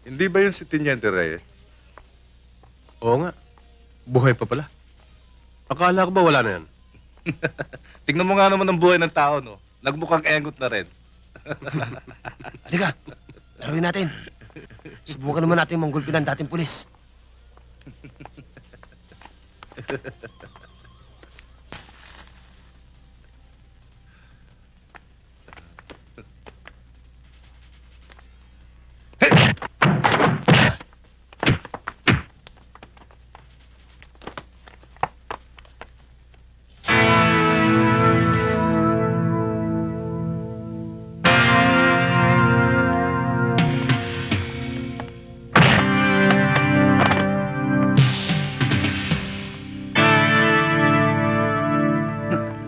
Hindi ba yun si Teniente Reyes? Oo nga. Buhay pa pala. Akala ko ba wala na yan? Tingnan mo nga naman ang buhay ng tao, no? Nagmukhang engot na rin. Halika, laruin natin. Subukan naman natin manggulpin ang dating pulis.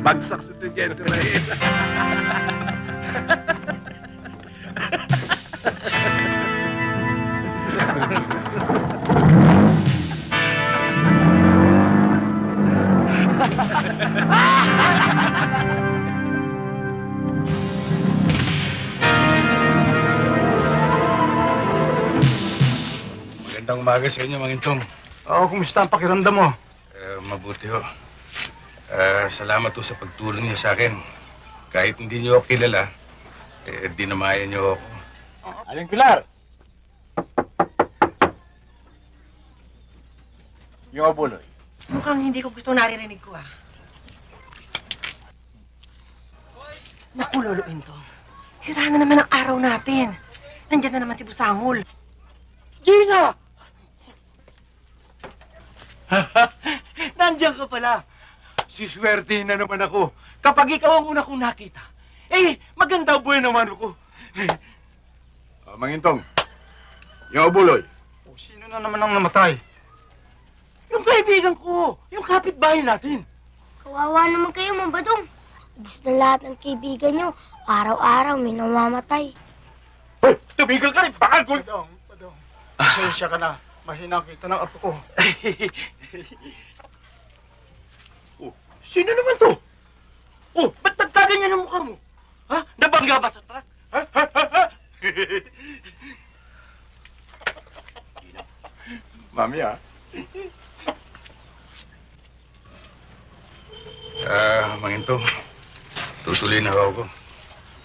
Bagsak si Teniente Reyes. Magandang umaga sa inyo, Mang Intong. Oo, kumusta ang pakiramdam mo? Mabuti ho. Salamat ho sa pagtulong niyo sa akin. Kahit hindi niyo ako kilala, dinamayan niyo ako. Aling Pilar! Yung abuloy. Mukhang hindi ko gusto naririnig ko, ah. Naku, Lolo Intong. Sira na naman ang araw natin. Nandiyan na naman si Busangol. Gina! Nandiyan ka pala. Siswerte na naman ako. Kapag ikaw ang una kong nakita, maganda buhay naman ako. Mang Intong, yung abuloy. O, sino na naman ang namatay? Yung kaibigan ko, yung kapitbahay natin. Kawawa naman kayo, Mambadong. Ubus na lahat ng kaibigan nyo. Araw-araw may namamatay. Hoy, tumigil ka rin, bakal ko! Padong, pasensya ka na. Mahina kita ng apo ko. Oh, sino naman to? Oh, ba't nagkaganyan ang mukha mo? Ha? Nabangga ba sa truck? Ha? Mami, Mang Intong, tutuloy na ako.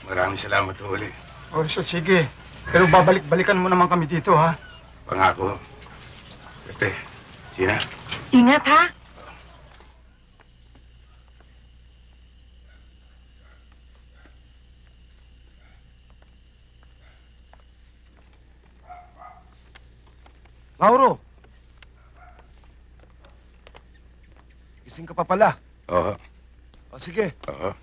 Maraming salamat ho ulit. Oh, sige. Pero babalik-balikan mo naman kami dito, ha? Pangako. Ate, Sina. Ingat, ha? Mauro! Gising ka pa pala. Oo. O sige, Oo.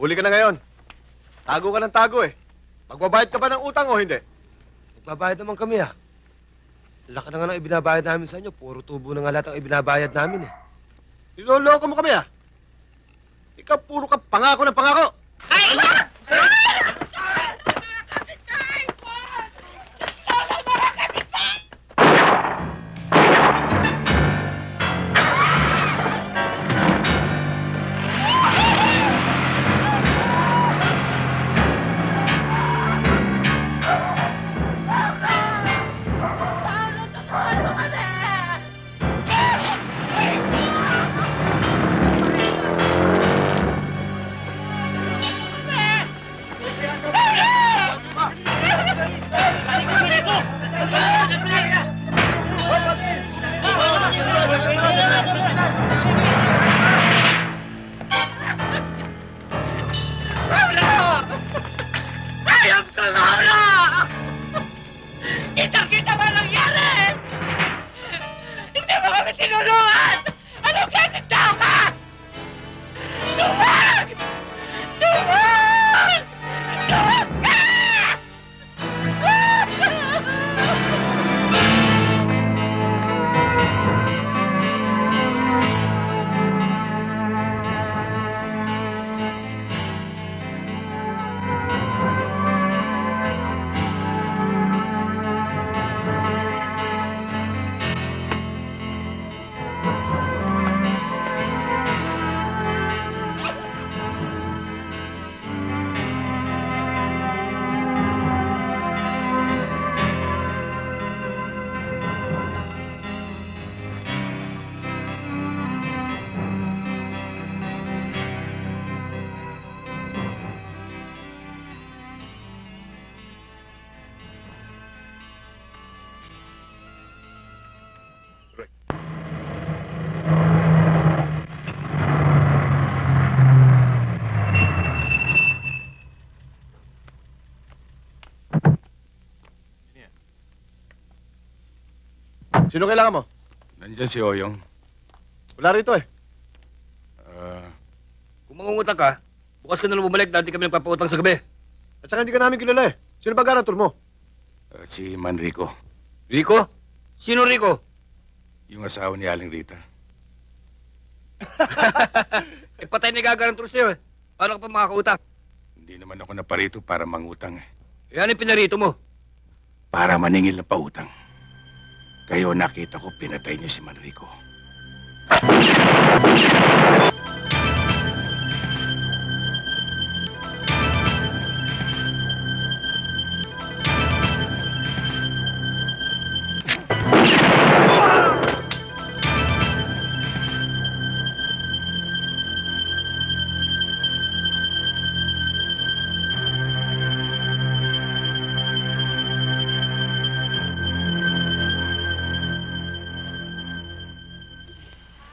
huli ka na ngayon. Tago ka ng tago eh. Magbabayad ka ba ng utang o hindi? Magbabayad naman kami Laki na nga ng ibinabayad namin sa inyo. Puro tubo na nga lahat ang ibinabayad namin Niloloko mo kami Ikaw puro ka pangako ng pangako. Kita ba nangyari? Hindi mo kami tinulungan! Anong klaseng tao ka? Tuwag! Tuwag! Tuwag ka! Sino kailangan mo? Nandyan si Oyong. Wala rito eh. Ah, Kung mangungutang ka, bukas ka na lang bumalik dati kami nagpapautang sa gabi. At saka hindi ka namin kilala eh. Sino ba garantor mo? si Manrico. Rico? Sino Rico? Yung asawa ni Aling Rita. Eh, patay na gagarantor sa'yo eh. Paano ka pa makakautang? Hindi naman ako naparito para mangutang eh. Eh, ano yung pinarito mo? Para maningil na pautang. Kayo nakita ko pinatay niya si Manrico.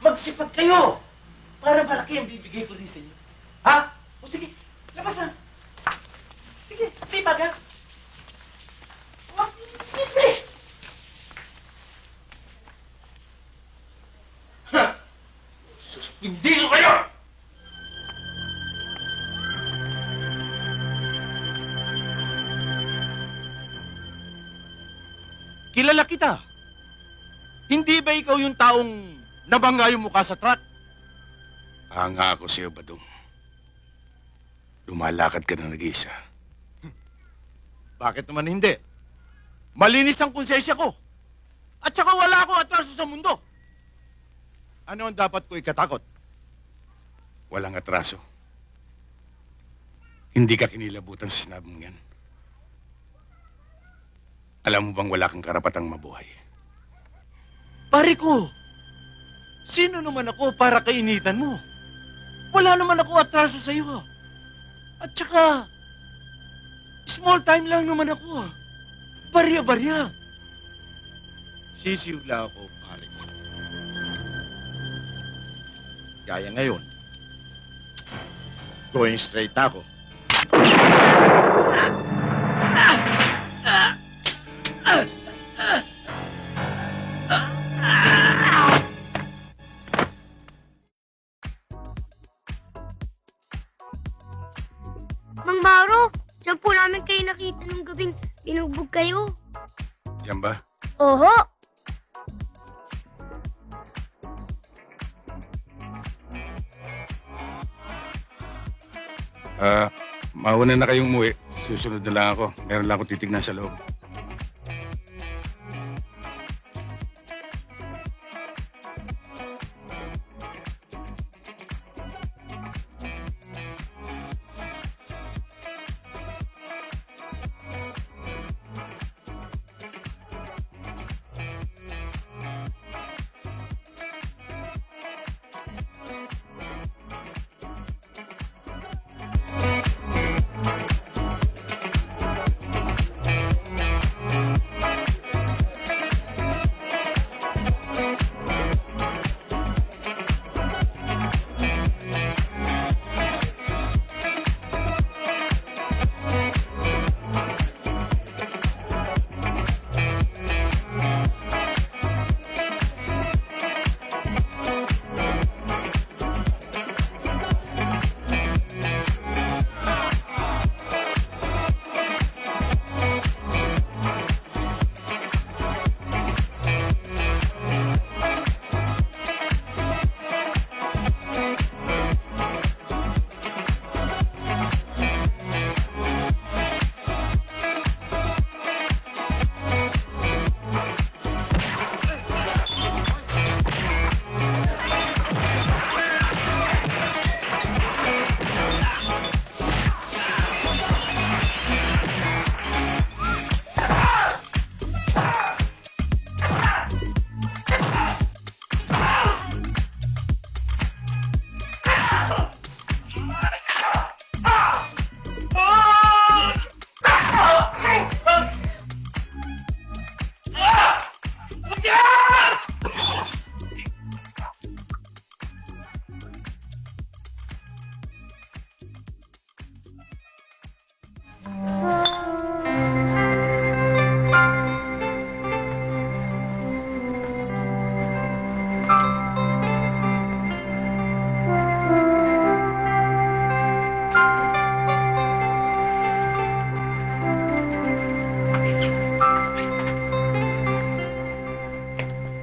Magsipag kayo! Para malaki ang bibigay ko rin sa inyo. Ha? O sige, labas na. Sige, sipag ha. Sige, please. Ha? Suspindido kayo! Kilala kita. Hindi ba ikaw yung taong nabangga yung mukha sa truck? Hanga ako sa'yo, Badong. Lumalakad ka na nag-iisa. Bakit naman hindi? Malinis ang konsensya ko. At saka wala akong atraso sa mundo. Ano ang dapat ko ikatakot? Walang atraso. Hindi ka kinilabutan sa sinabi mong yan. Alam mo bang wala kang karapatang mabuhay? Pare ko, sino naman ako para kainitan mo? Wala naman ako atraso sa iyo. At saka, small time lang naman ako. Barya-barya. Sisiw lang ako, pare ko. Gaya ngayon, going straight na ako. Mang Mauro, saan po namin kayo nakita nung gabing binugbog kayo? Diyan ba? Oho! Mauna na kayong umuwi. Susunod na lang ako. Meron lang akong titignan sa loob.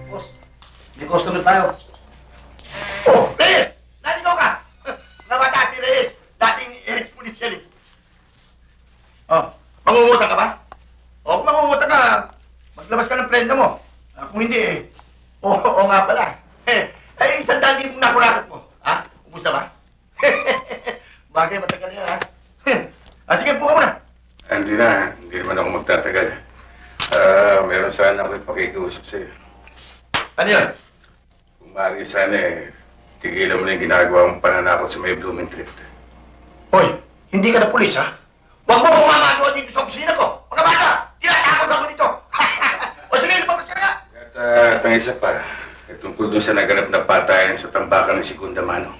Boss, may customer tayo. Oh, Reyes! Naligaw ka! Nabata si Reyes. Dating pulis yan eh. Oh, mangungutang ka ba? O, kung mangungutang ka, maglabas ka ng prenda mo. Kung hindi eh, oo nga pala. Ay, 100,000 nakurakot mo. Ha? Ubus na ba? Bagay, matagal yan ha. Sige, buka mo na. Hindi na. Hindi naman ako magtatagal. Meron sana ako ipakikiusap sa'yo. Ano yun? Kung maaari sana eh, tigilan mo na yung ginagawa mong pananakot sa may Blooming Treat. Hoy, hindi ka na pulis ha? Huwag mo pumamagawa dito sa opisina ko. Mga bata, tinatakot ako dito. O sige, lumabas ka na nga. At ang isa pa, tungkol doon sa naganap na patayan sa tambakan ng Segunda Mano.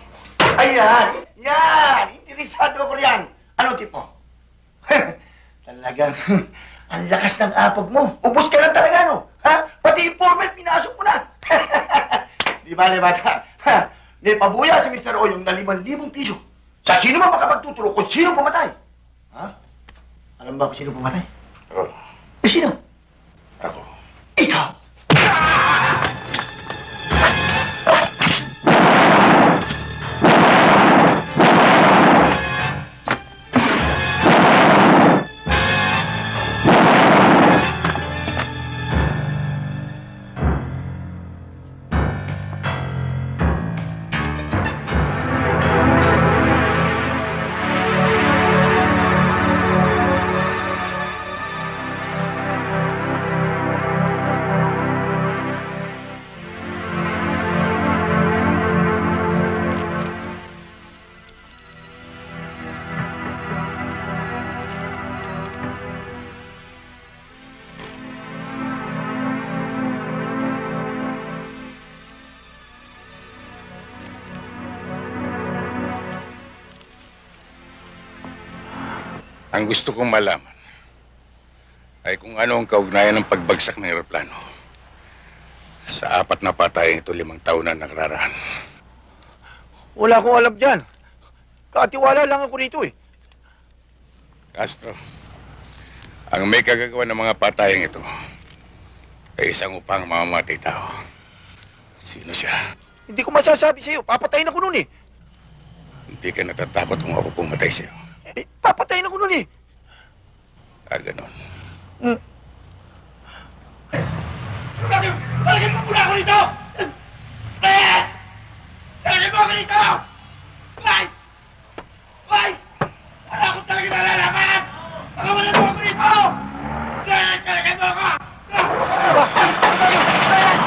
Ayan, yan. Interesado ako riyan. Anong tipo? Talagang, ang lakas ng apog mo. Ubus ka lang talaga, no? Ha? Pati informant, pinasok mo na. Di ba, bata? May pabuya si Mr. O yung na 5,000 piso. Sa sino man makapagtuturo kung sino pumatay? Ha? Alam ba kung sino pumatay? Oh, Eh, sino? ako. Ikaw! Ang gusto kong malaman ay kung ano ang kaugnayan ng pagbagsak ng eroplano sa 4 na patayan ito 5 taon na nakararaan. Wala akong alam dyan. Katiwala lang ako rito eh. Castro, ang may kagagawa ng mga patayang ito ay isang upang mamamatay tao. Sino siya? Hindi ko masasabi sa'yo. Papatayin ako nun eh. Hindi ka natatakot kung ako pumatay sa'yo. Papatayin ako nun eh. Ganon. Talagyan mo muna ako dito! Reyes! Talagyan mo ako dito! Ay! Ay! Wala akong talagang nalalaman! Pagawalan mo ako dito! Reyes! Talagyan mo ako! Reyes!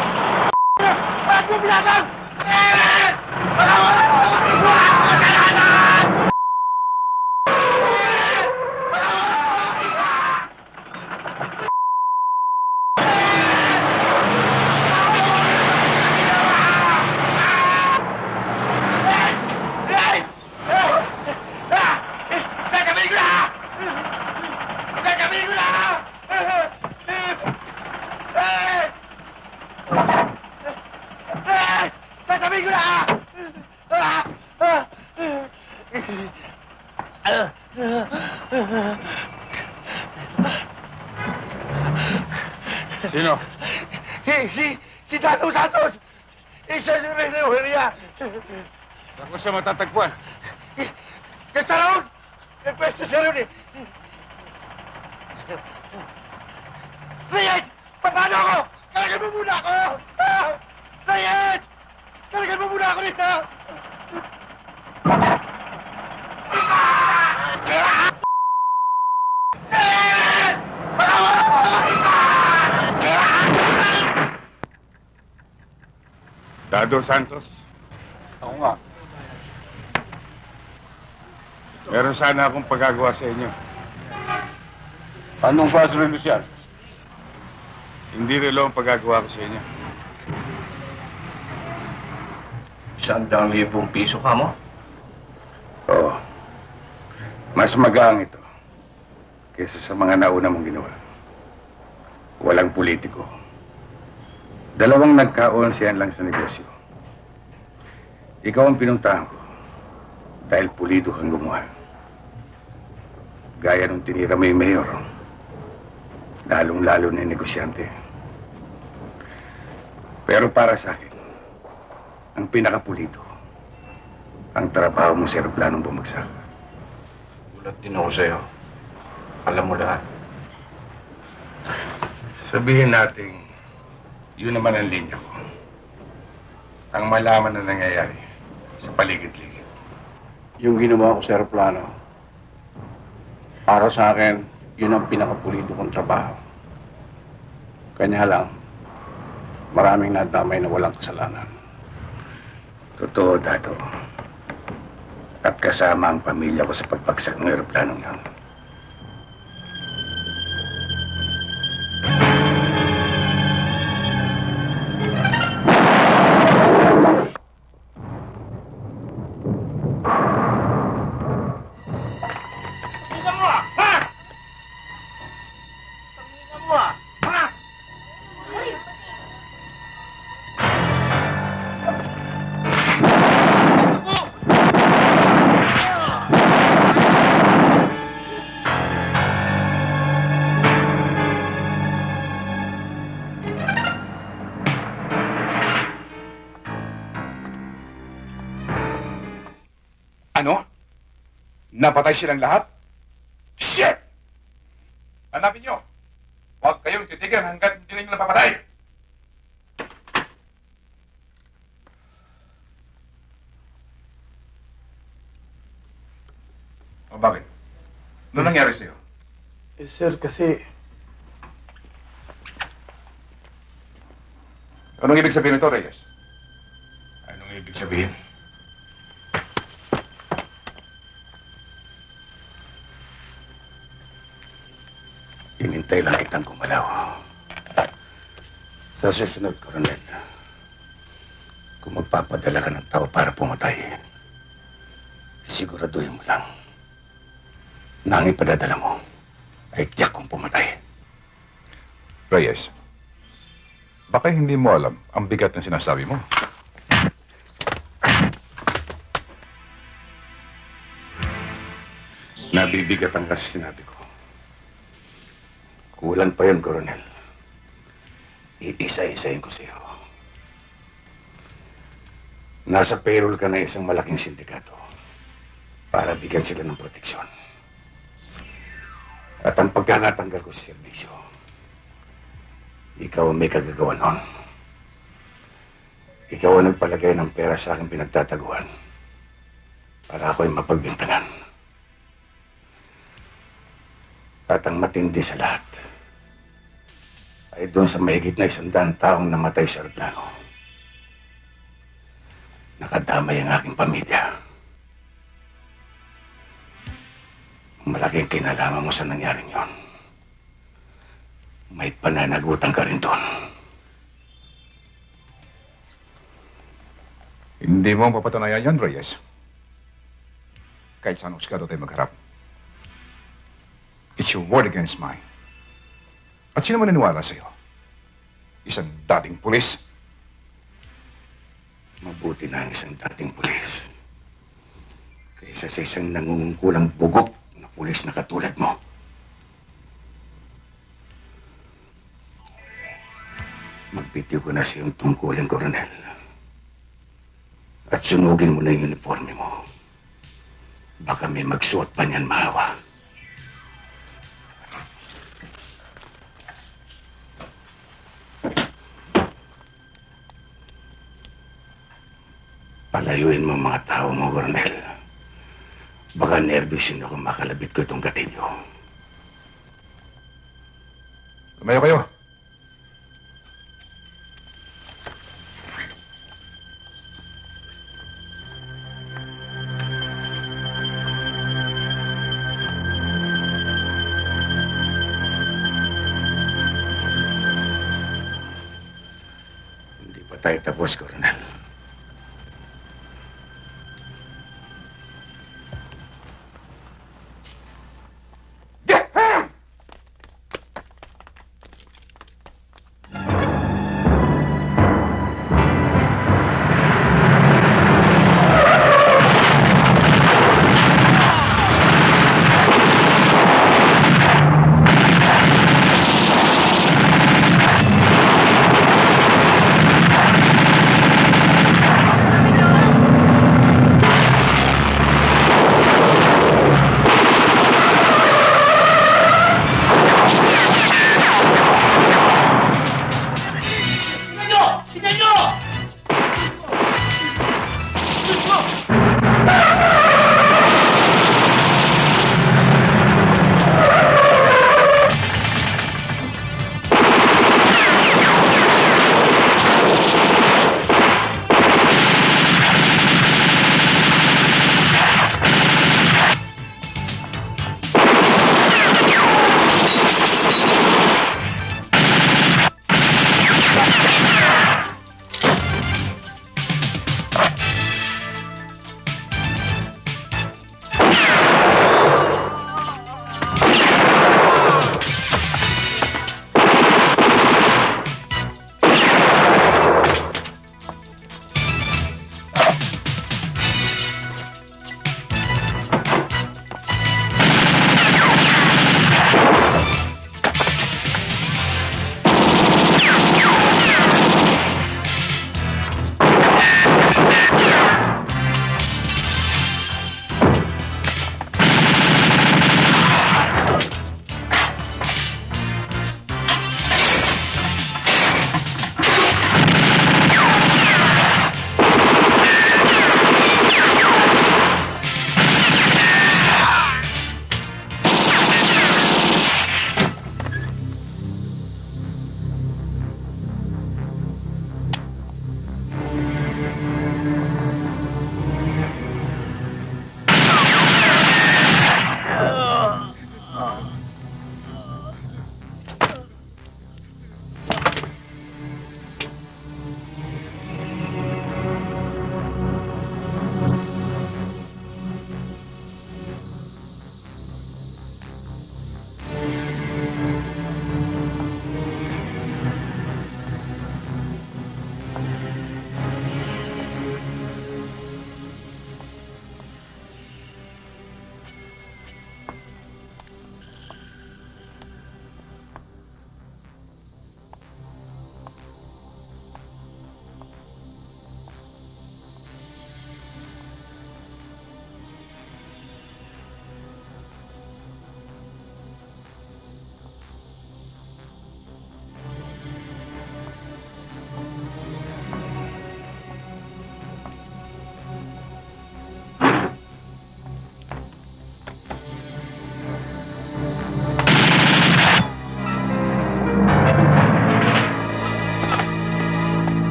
Bakit mo binatang? Reyes! Pagawalan mo ako dito! Kasalanan! Sino? Si Tato Santos! Isa si Rene Hueria! Saan ko siya matatagpuan? Diyan sa roon! May pwesto siya roon eh! Reyes! Paano ako? Talagan mo muna ako! Reyes! Talagan mo muna ako dito! Dado Santos? Ako nga. Meron sana akong pagagawa sa inyo. Anong fast release yan? Hindi relo ang pagagawa ko sa inyo. 100,000 piso ka mo? Oo. Mas magaang ito kaysa sa mga nauna mong ginawa. Walang politiko. Dalawang nagkaonsiyan lang sa negosyo. Ikaw ang pinuntahan ko dahil pulido kang gumawa. Gaya nung tinira mo yung mayor, lalong-lalo na yung negosyante. Pero para sa akin, ang pinakapulido, ang trabaho mo sa aeroplanong bumagsak. Gulat din ako sa'yo. Alam mo lahat. Sabihin natin, yun naman ang linya ko. Ang malaman na nangyayari sa paligid-ligid. Yung ginawa ko sa aeroplano, para sa akin, yun ang pinakapulido kong trabaho. Kanya lang, maraming nadamay na walang kasalanan. Totoo, Dato. At kasama ang pamilya ko sa pagbagsak ng aeroplanong yun. Tingnan mo, ha? Tingnan mo, ha? Ano? Napatay silang lahat? Shit! Hanapin nyo! Huwag kayong titigan hanggat hindi ninyo napapatay! O bakit? Ano nangyari sa'yo? Eh, sir, kasi Anong ibig sabihin nito, Reyes? Anong ibig sabihin? Hinintay lang kitang gumalaw. Sa susunod, Coronel, kung magpapadala ka ng tao para pumatay, siguraduhin mo lang na ang ipadadala mo ay tiyak kong pumatay. Reyes, baka hindi mo alam ang bigat ng sinasabi mo. Nabibigat ang kasi sinabi ko. Kulang pa yun, Coronel. Iisa-isayin ko sa'yo. Nasa payroll ka na isang malaking sindikato para bigyan sila ng proteksyon. At ang pagkakatanggal ko sa serbisyo, ikaw ang may kagagawa nun. Ikaw ang nagpalagay ng pera sa aking pinagtataguan para ako ay mapagbintangan. At ang matindi sa lahat ay doon sa mahigit na 100 taong namatay sa aeroplano. Nakadamay ang aking pamilya. Malaking kinalaman mo sa nangyaring yon. May pananagutan ka rin doon. Hindi mo mapapatunayan yan, Reyes. Kahit saan huskado tayo magharap. It's your word against mine. At sino maniniwala sa'yo? Isang dating pulis? Mabuti na ang isang dating pulis. Kaysa sa isang nangungungkulang bugok na pulis na katulad mo. Magbitiw ko na sa iyong tungkulin, Coronel. At sunugin mo na yung uniforme mo. Baka may magsuot pa niyan mahawa. Palayuin mo ang mga tao mo, Coronel. Baka nervous yun ako makalabit ko itong gatilyo. Lumayo kayo. Hindi pa tayo tapos, Coronel.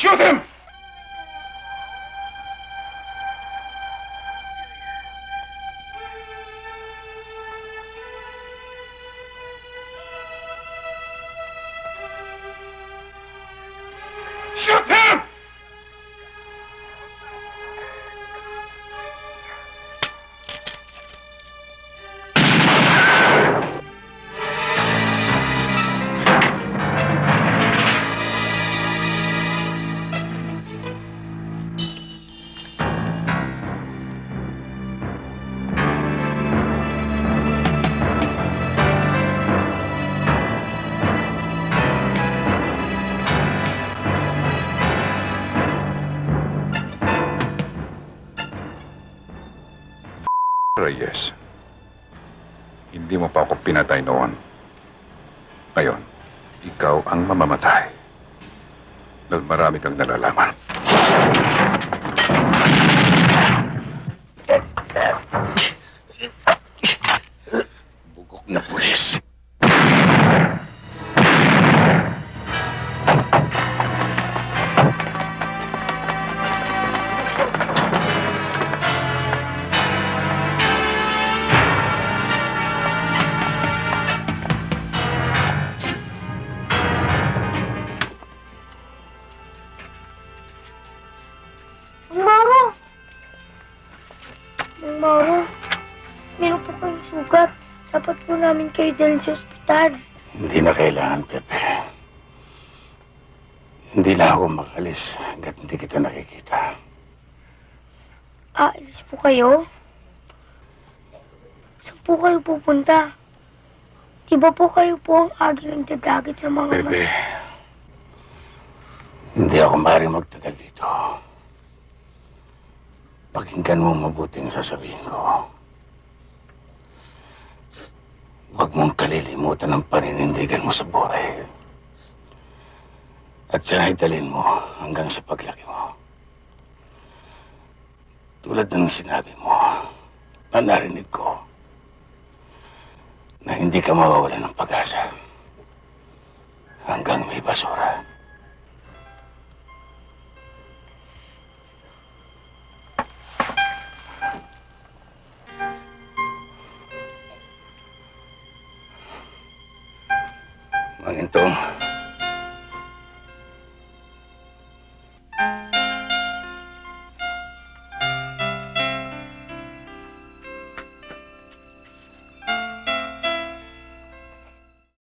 Shoot him! Shoot him! Reyes, hindi mo pa ako pinatay noon. Ngayon, ikaw ang mamamatay. Dahil marami kang nalalaman. Bugok na pulis. Mang Mauro! Mang Mauro, meron po kayong sugat. Dapat po namin kayo dalhin sa ospital. Hindi na kailangan, Pepe. Hindi na ako makalis hanggat hindi kita nakikita. Aalis po kayo? Saan po kayo pupunta? Di ba po kayo po ang agilang dadagit sa mga Pepe, hindi ako maaaring magtagal dito. Pakinggan mo mabuti ang sasabihin ko. Huwag mong kalilimutan ang paninindigan mo sa buhay. At siya ay dalhin mo hanggang sa paglaki mo. Tulad ng sinabi mo, na narinig ko, na hindi ka mawawalan ng pag-asa hanggang may basura.